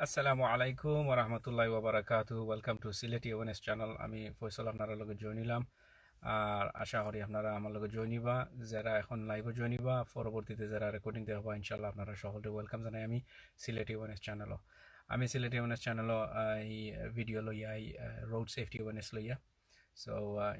আসসালামু আলাইকুম ওয়া রাহমাতুল্লাহি ওয়া বারাকাতুহু। ওয়েলকাম টু সিলেটি ওয়েনেস চ্যানেল। আমি ফয়সাল আপনারা লগে জয়েন নিলাম। আর আশা করি আপনারা আমার লগে জয়েন নিবা। যারা এখন লাইভে জয়েন নিবা, পরবর্তীতে যারা রেকর্ডিং দেখবা, ইনশাআল্লাহ আপনারা সকলকে ওয়েলকাম জানাই আমি সিলেটি ওয়েনেস চ্যানেলও। আমি সিলেটি ওয়েনেস চ্যানেলও এই ভিডিও লইয়া এই রোড সেফটি ওয়েনেস লইয়া। সো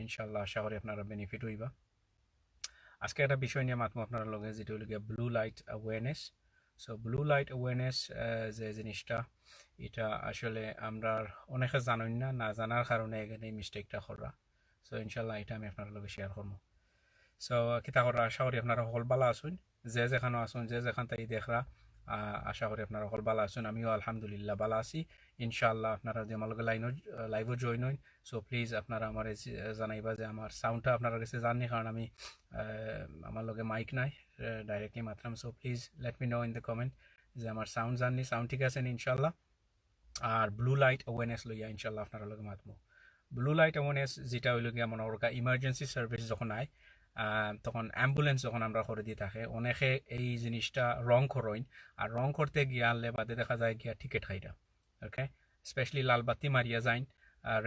ইনশাআল্লাহ আশা করি আপনারা বেনিফিট হইবা। আজকে একটা বিষয় নিয়ে মাতমু আপনার লগে, যেটা হলো গিয়া blue light awareness. So blue light awareness যে জিনিসটা, এটা আসলে আমরা অনেকে জানেন না, না জানার কারণে এখানে এই মিস্টেকটা করা। সো ইনশাল্লাহ এটা আমি আপনার লগে শেয়ার করবো। সো কিতা করা, আশা করি আপনারা সকল ভালো আসুন, যে যেখানে আসুন, যে যেখান থেকে দেখরা। আশা করি আপনারা সকল ভালো আসুন, আমিও আলহামদুলিল্লাহ ভালো আছি। ইনশাআল্লাহ আপনারা যে আমার লগে লাইভও জয়েন হইন। সো প্লিজ আপনারা আমার জানাইবা যে আমার সাউন্ডটা আপনারা কাছে জাননি, কারণ আমি আমার লগে মাইক নাই, ডাইরেক্টলি মাত্রাম। So please let me know in the comment যে আমার সাউন্ড জাননি, সাউন্ড ঠিক আছে ইনশাআল্লাহ। আর ব্লু লাইট অ্যাওয়ারনেস লইয়া ইনশাআল্লাহ আপনারা লগে মাতমু। ব্লু লাইট অ্যাওয়ারনেস যেটা হইল গিয়া মনে করকা ইমার্জেন্সি সার্ভিস যখন আয়, তখন অ্যাম্বুলেন্স যখন আমরা করে দিয়ে থাকে, অনেকে এই জিনিসটা রং করইন। আর রং করতে গিয়া আনলে বাদে দেখা যায় গিয়া টিকিট খাইটা। ওকে, স্পেশালি লাল বাতি মারিয়া যাইন,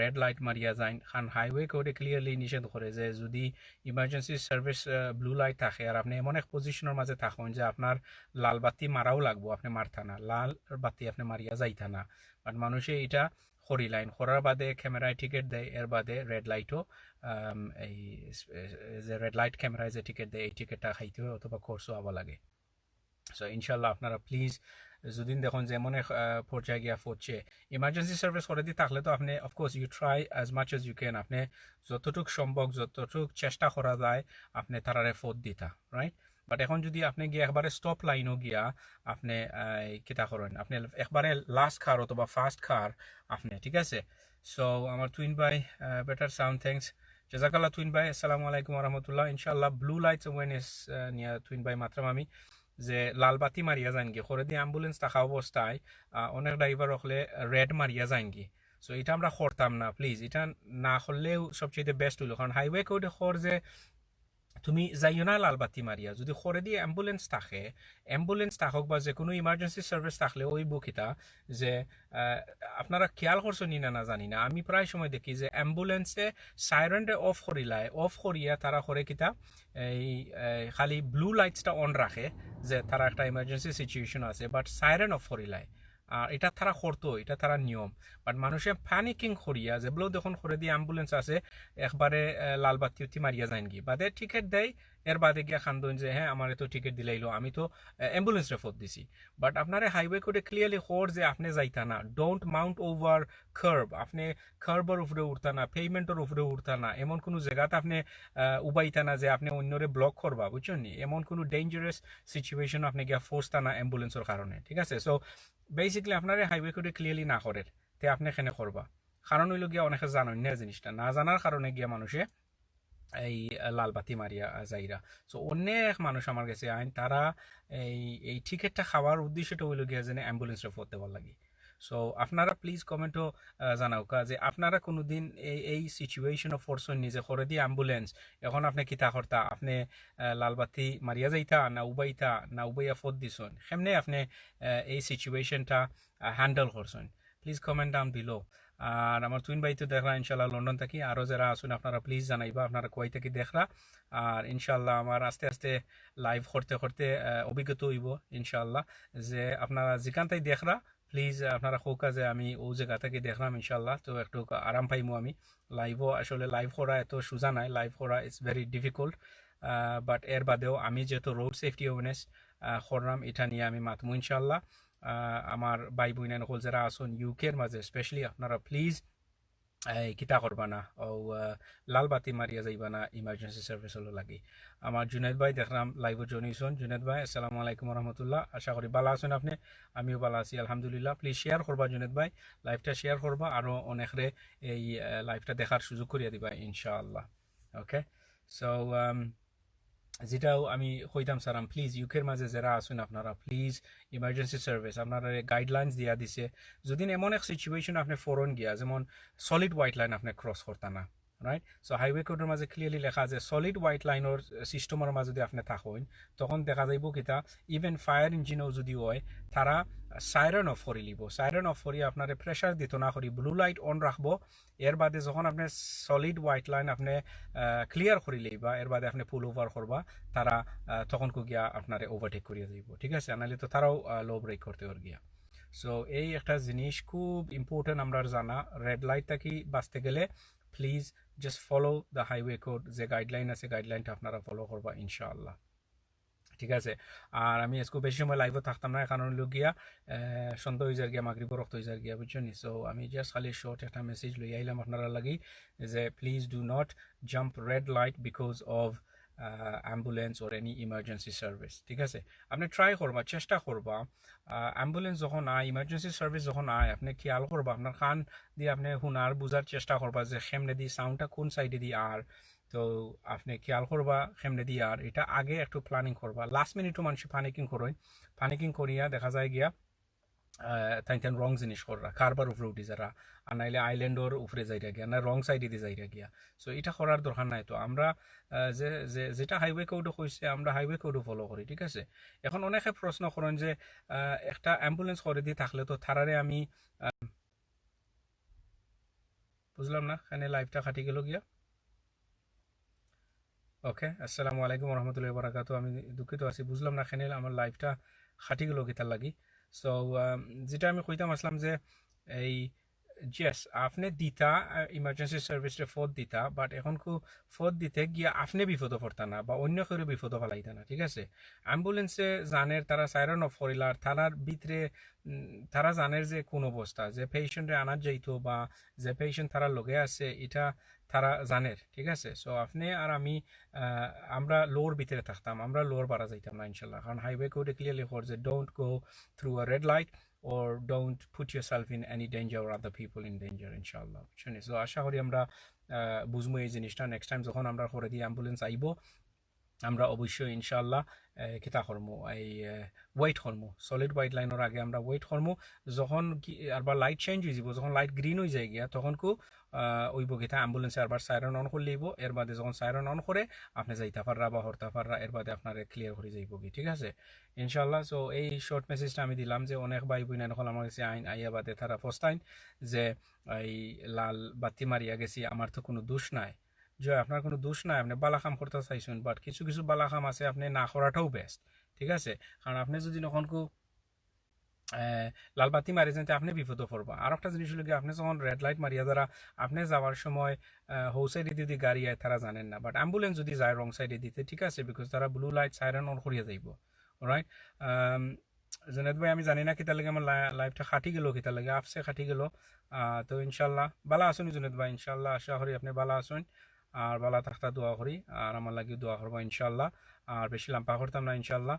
রেড লাইট মারিয়া যাইন, খান হাইওয়ে কোডে ক্লিয়ারলি নিষেধ করে যে যদি ইমার্জেন্সি সার্ভিস ব্লু লাইট থাকে আর আপনি এমন এক পজিশনের মাঝে থাকুন যে আপনার লাল বাতি মারাও লাগবো, আপনি মারতা না, লাল বাতি আপনি মারিয়া যাইতা না। বাট মানুষে এটা খড়ি লাইন করার বাদে ক্যামেরায় টিকিট দেয়, এর বাদে রেড লাইটও এই যে রেড লাইট ক্যামেরায় যে টিকিট দেয় এই টিকিটটা খাইতে হয় অথবা কোর্সও আবার লাগে। সো ইনশাল্লাহ আপনারা প্লিজ যদি দেখুন যে এমন এক পর্যায়ে গিয়া পড়ছে, ইমার্জেন্সি সার্ভিস করে দিয়ে থাকলে তো আপনি of course you try as much as you can, আপনি যতটুক সম্ভব যতটুক চেষ্টা করা যায় আপনি তারারে ফোর্ট দিতা, রাইট? বাট এখন যদি আপনি গিয়ে একবারে স্টপ লাইনও গিয়া আপনি কিতা করেন, আপনি একবারে লাস্ট খার অথবা ফার্স্ট খার আপনি, ঠিক আছে? সো আমার টুইন ভাই, বেটার সাউন্ড, থ্যাংকস। জাজাকাল্লাহ টুইন ভাই, আসসালামু আলাইকুম রহমতুল্লাহ। ইনশাল্লাহ ব্লু লাইটস অ্যাওয়ারনেস নিয়ে টুইন ভাই মাত্রাম আমি যে লাল বাতি মারিয়া যান গিয়ে করে দিয়ে অ্যাম্বুলেন্স থাকা অবস্থায় অনেক ড্রাইভার হলে রেড মারিয়া যান গিয়ে। সো এটা আমরা করতাম না, প্লিজ এটা না করলেও সবচেয়ে বেস্ট হইলো, কারণ হাইওয়ে কোডে খর যে তুমি যাইও না লাল বাতি মারিয়া, যদি করে দিয়ে অ্যাম্বুলেন্স থাকক বা যে কোনো ইমার্জেন্সি সার্ভিস থাকলে ওই বুকিতা যে আহ, আপনারা খেয়াল করছো নি না না জানি না, আমি প্রায় সময় দেখি যে অ্যাম্বুলেন্সে সাইরেনটা অফ করিলায়, অফ করিয়া তারা করে কিতা এই খালি ব্লু লাইটসটা অন রাখে, যে তারা একটা ইমার্জেন্সি সিচুয়েশন আছে, বাট সাইরেন অফ করিলায়। আর এটা তারা করতো, এটা তারা নিয়ম। বাট মানুষে প্যানিকিং করিয়া যেগুলো যখন করে দিয়ে অ্যাম্বুলেন্স আছে একবারে লাল বাতি উঠি মারিয়া যান কি বাদে টিকিট দেয়, এর বাদে গিয়া খান্দন যে হ্যাঁ আমার তো টিকিট দিলাইলো, আমি তো অ্যাম্বুলেন্স রেফত দিছি। বাট আপনার হাইওয়ে কোডে ক্লিয়ারলি খোর যে আপনি যাইতা না, ডোন্ট মাউন্ট ওভার কার্ব, আপনি কার্বের উপরে উঠতা না, পেমেন্টের উপরে উঠতা না, এমন কোনো জায়গাতে আপনি উবাইতা না যে আপনি অন্যরে ব্লক করবা, বুঝছেন নি? এমন কোনো ডেঞ্জারাস সিচুয়েশন আপনি গিয়া ফোর্সতা না অ্যাম্বুলেন্সের কারণে, ঠিক আছে? সো বেসিক্যালি আপনার হাইওয়ে কোডে ক্লিয়ারলি না করেন, তে আপনি এখানে করবা। কারণ হইল গিয়া অনেকে জানেন না জিনিসটা, না জানার কারণে গিয়া মানুষে এই লাল বাতি মারিয়া যাইরা। সো অনেক মানুষ আমার কাছে আইন, তারা এই এই টিকিটটা খাওয়ার উদ্দেশ্যটা হইল গিয়া যেন অ্যাম্বুলেন্সে ফোরতে পার লাগে। সো আপনারা প্লিজ কমেন্টও জানাও কা যে আপনারা কোনোদিন এই সিচুয়েশন ফোরসন নিজে করে দিয়ে অ্যাম্বুলেন্স, এখন আপনি কিতা করতা, আপনি লাল বাতি মারিয়া যাইতা না উবাইয়া ফোর দিছন, সেমনে আপনি এই সিচুয়েশনটা হ্যান্ডেল করছেন? Please comment down below. আর আমার তুইন ভাই তো দেখরা ইনশাল্লাহ লন্ডন থাকি, আরও যারা আসুন আপনারা প্লিজ জানাইবা আপনারা কই থেকে দেখরা। আর ইনশাল্লাহ আমার আস্তে আস্তে লাইভ করতে করতে অভিজ্ঞতা হইব ইনশাল্লাহ, যে আপনারা যেখান থেকে দেখরা প্লিজ আপনারা খোকা যে আমি ও জায়গা থেকে দেখলাম ইনশাল্লাহ, তো একটু আরাম পাইমু আমি। লাইভও আসলে লাইভ করা এত সোজা নাই, লাইভ করা ইটস ভেরি ডিফিকাল্ট। বাট এর বাদেও আমি যেহেতু রোড সেফটি অ্যাওয়ারনেস করলাম, এটা নিয়ে আমি মাতমু ইনশাল্লাহ। আমার ভাই বোন হল যারা আসুন ইউকের মাঝে স্পেশালি, আপনারা প্লিজ এই কিতা করবা না ও লাল বাতি মারিয়া যাইবা না ইমার্জেন্সি সার্ভিস হলো লাগি। আমার জুনেদ ভাই দেখলাম লাইভ জনিয়েছেন। জুনেদ ভাই আসসালামু আলাইকুম রহমতুল্লাহ, আশা করি ভালো আছেন আপনি, আমিও ভালো আছি আলহামদুলিল্লাহ। প্লিজ শেয়ার করবা জুনেদ ভাই, লাইভটা শেয়ার করবা, আরও অনেকরে এই লাইভটা দেখার সুযোগ করিয়া দিবা ইনশাআল্লাহ। ওকে, সো যেটাও আমি কইতাম সারাম, প্লিজ ইউকের মাঝে যারা আসুন আপনারা প্লিজ ইমার্জেন্সি সার্ভিস আপনারা গাইডলাইন্স দিয়া দিছে, যদি এমন এক সিচুয়েশন আপনি ফরেন গিয়া যেমন সলিড হোয়াইট লাইন আপনি ক্রস করতা না, রাইট সো হাইওয়ে কোডের মাঝে ক্লিয়ারলি লেখা আছে সলিড হোয়াইট লাইনের সিস্টেমের মাঝে যদি আপনি থাকেন তখন দেখা যাইব কিতা ইভেন ফায়ার ইঞ্জিনও যদি হয় তারা সাইরেন অফ করে লিব সাইরেন অফ করি আপনার প্রেশার দিত না করি ব্লু লাইট অন রাখবো এর বাদে যখন আপনি সলিড হোয়াইট লাইন আপনি ক্লিয়ার করে লইবা এর বাদে আপনি পুল ওভার করবা তারা তখন গিয়া আপনার ওভারটেক করিয়া যাইব ঠিক আছে নাহলে তো তারাও লো ব্রেক করতে পার গিয়া সো এই একটা জিনিস খুব ইম্পর্টেন্ট আমরা জানা রেড লাইট থাকি বাঁচতে গেলে please just follow the highway code যে গাইডলাইন আছে গাইডলাইনটা আপনারা ফলো করবা ইনশাআল্লাহ ঠিক আছে আর আমি আজকে বেশি সময় লাইভে থাকতাম না কারণ হলো গিয়া সন্ধ্যা হয়ে যার গিয়া মাগরিব রক্ত হয়ে যার গিয়া বুঝছেন সো আমি জাস্ট খালি শর্ট একটা মেসেজ লই আইলাম আপনারা লাগি যে please do not jump red light because of ambulance or any emergency service ঠিক আছে আপনি ট্রাই করবা চেষ্টা করবা অ্যাম্বুলেন্স যখন আয় ইমার্জেন্সি সার্ভিস যখন আয় আপনি খেয়াল করবা আপনার কান দিয়ে আপনি শুনার বুঝার চেষ্টা করবা যে সেমনে দিয়ে সাউন্ডটা কোন সাইডে দিয়ে আর তো আপনি খেয়াল করবা কেমনে দিয়ে আর এটা আগে একটু প্ল্যানিং করবা লাস্ট মিনিটও মানুষ পানিকিং করিয়া দেখা যায় গিয়া তাই রং জিনিস কররা কারবার উপরে উঠি যারা আর নাইলে আইল্যান্ডর উপরে যাইরা গিয়া না রং সাইডে দিয়ে যাইরা গিয়া সো এটা করার দরকার নাই তো আমরা যে যেটা হাইওয়ে কোডও কইছে আমরা হাইওয়ে কোডও ফলো করি ঠিক আছে এখন অনেকে প্রশ্ন করেন যে একটা অ্যাম্বুলেন্স করে দিয়ে থাকলে তো থারারে আমি বুঝলাম না এখানে লাইভটা খাটি গেল গিয়া ওকে আসসালামু আলাইকুম রহমতুল্লাহ বরাকাতু আমি দুঃখিত আছি বুঝলাম না খেনে আমার লাইফটা খাটি গেল গীতার লাগি সো যেটা আমি কইতাম আসলাম যে এই জেস আপনি দিতা ইমার্জেন্সি সার্ভিসে ফোন দিতা বাট এখন কু ফোন দিতে গিয়া আপনি বিপদ পড়তা না বা অন্য কেউ বিপদ ফেলাইতা না ঠিক আছে অ্যাম্বুলেন্সে জানের তারা সাইরন অফ করিলার থানার ভিতরে তারা জানের যে কোন অবস্থা যে পেশেন্টে আনার যাইতো বা যে পেশেন্ট তারা লগে আছে এটা তারা জানের ঠিক আছে সো আপনি আর আমি আমরা লোর ভিতরে থাকতাম আমরা লোর বাড়া যাইতাম না ইনশাল্লাহ কারণ হাইওয়ে কোডে ক্লিয়ারলি কর যে don't go through a red light or don't put yourself in any danger or other people in danger inshallah so আশা করি আমরা বুঝবো এই জিনিসটা নেক্সট টাইম যখন আমরা করে দিয়ে অ্যাম্বুলেন্স আইব আমরা অবশ্যই ইনশাআল্লাহ কিতা করবো এই ওয়েট করবো সলিড হোয়াইট লাইনের আগে আমরা ওয়েট করবো যখন আবার লাইট চেঞ্জ হয়ে যাব যখন লাইট গ্রিন হয়ে যায় গিয়া তখন কু ওই বগিতা অ্যাম্বুলেন্সে আবার সাইরন অন করে লইব এর বাদে যখন সাইরন অন করে আপনি যাইতে পাররা বা হরতে পাররা এর বাদে আপনার ক্লিয়ার করে যাইব কি ঠিক আছে ইনশাআল্লাহ সো এই শর্ট মেসেজটা আমি দিলাম যে অনেক ভাই বোন এখন আমার কাছে আইন আইয়া বাদে তারা ফস্তাইন যে এই লাল বাতি মারিয়া গেছি আমার তো কোনো দোষ নাই যে আপনার কোনো দোষ নাই আপনি বালা কাম করতে চাইছেন বাট কিছু কিছু বালা কাম আছে আপনি না করাটাও বেস্ট ঠিক আছে কারণ আপনি যদি নখন লাল বাতি মারি যেতে আপনি বিপদে পড়বা আর একটা জিনিস হলো কি আপনি যখন রেড লাইট মারিয়া দ্বারা আপনি যাওয়ার সময় হৌ সাইডে যদি গাড়ি আয় তারা জানেন না বাট অ্যাম্বুলেন্স যদি যায় রং সাইডে দিতে ঠিক আছে বিকজ তারা ব্লু লাইট সাইরেন অন করিয়া যাইব রাইট জুনেদ ভাই আমি জানি না কিতা লাগে আমার লাইফটা খাটি গেল কিতা লাগে আপসে খাটি গেল তো ইনশাল্লাহ বালা আসুন জুনেদ ভাই ইনশাল্লাহ আশা করি আপনি বালা আসুন আর বালা থাকতা দোয়া করি আর আমার লাগিও দোয়া করবো ইনশাল্লাহ আর বেশি লাম্পা করতাম না ইনশাল্লাহ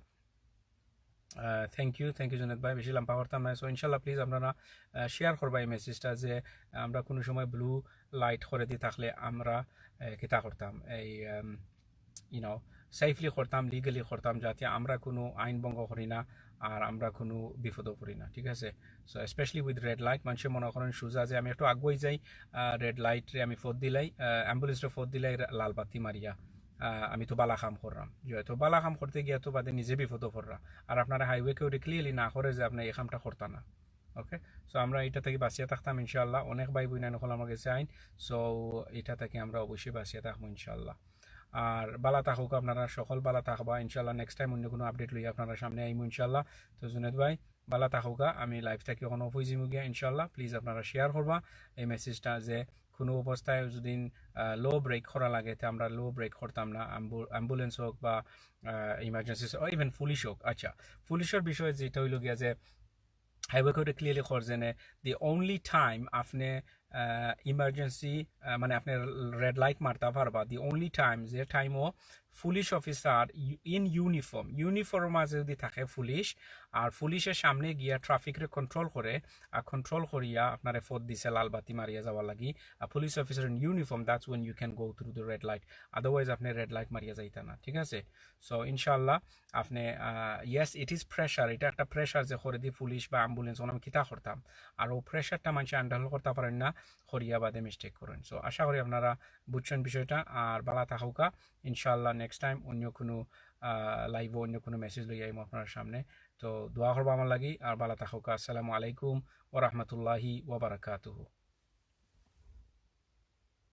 থ্যাংক ইউ জুনেদ ভাই বেশি লাম্পা করতাম না সো ইনশাল্লাহ প্লিজ আপনারা শেয়ার করবা এই মেসেজটা যে আমরা কোনো সময় ব্লু লাইট করে দিয়ে থাকলে আমরা কিতা করতাম এই ইউনো সেফলি করতাম লিগালি করতাম যাতে আমরা কোনো আইন ভঙ্গ করি না আর আমরা কোনো বিপদও পড়ি না ঠিক আছে so specially with red light মানুষের মনে করেন সুজা যে আমি একটু আগুয়াই যাই রেড লাইটরে আমি ফোর দিলাই অ্যাম্বুলেন্সরে ফোর দিলাই লাল বাতি মারিয়া আমি তো বালা কাম করলাম যেহেতু বালা কাম করতে গিয়ে তো বাদে নিজে বিপদও পড়রা আর আপনারা হাইওয়ে কেউ ক্লিয়ারলি না করে যে আপনার এই কামটা করতাম না ওকে সো আমরা এটা থেকে বাঁচিয়ে থাকতাম ইনশাল্লাহ অনেক ভাই বোন হল আমার কাছে আইন সো এটা থেকে আমরা অবশ্যই বাঁচিয়ে থাকবো ইনশাল্লাহ আর বালা থাকুক আপনারা সকল বালা থাকবা ইনশাল্লাহ নেক্সট টাইম অন্য কোনো আপডেট লইয়া আপনারা সামনে আইমু ইনশাল্লাহ তো জুনেদ ভাই বালা থাকুকা আমি লাইভটাকে কখনো অফ হয়ে গিয়া ইনশাল্লাহ প্লিজ আপনারা শেয়ার করবা এই মেসেজটা যে কোনো অবস্থায় যদি লো ব্রেক করা লাগে তো আমরা লো ব্রেক করতাম না অ্যাম্বুলেন্স হোক বা ইমার্জেন্সি ইভেন পুলিশ হোক আচ্ছা পুলিশের বিষয়ে যেটা হইল গিয়া যে হাইওয়ে কোডে ক্লিয়ারলি করছেন দি অনলি টাইম আপনি ইমার্জেন্সি মানে আপনি রেড লাইট মারতে পারবা দি অনলি টাইম যে টাইমও পুলিশ অফিসার ইন ইউনিফর্ম মাঝে যদি থাকে পুলিশ আর পুলিশের সামনে গিয়া ট্রাফিকরে কন্ট্রোল করে আর কন্ট্রোল করিয়া আপনার ফোর দিছে লাল বাতি মারিয়া যাওয়ার লাগি আর police officer in uniform that's when you can go through the red light otherwise আপনি রেড লাইট মারিয়া যাইতা না ঠিক আছে সো ইনশাল্লাহ আপনি ইয়েস ইট ইজ প্রেশার এটা একটা প্রেশার যে করে দিয়ে পুলিশ বা অ্যাম্বুলেন্স আমি কিতা করতাম আর ও প্রেশারটা মানুষ হ্যান্ডেল করতে পারেন না করিয়া বাদে মিস্টেক করেন। সো আশা করি আপনারা বুঝছেন বিষয়টা। আর বালা থাকুকা, ইনশাআল্লাহ নেক্সট টাইম অন্য কোনো লাইভ অন্য কোনো মেসেজ লই আইম আপনার সামনে। তো দোয়া করবো আমার লাগি। আর বালা থাকুকা। আসসালামু আলাইকুম ওয়া রাহমাতুল্লাহি ওয়া বারাকাতুহু।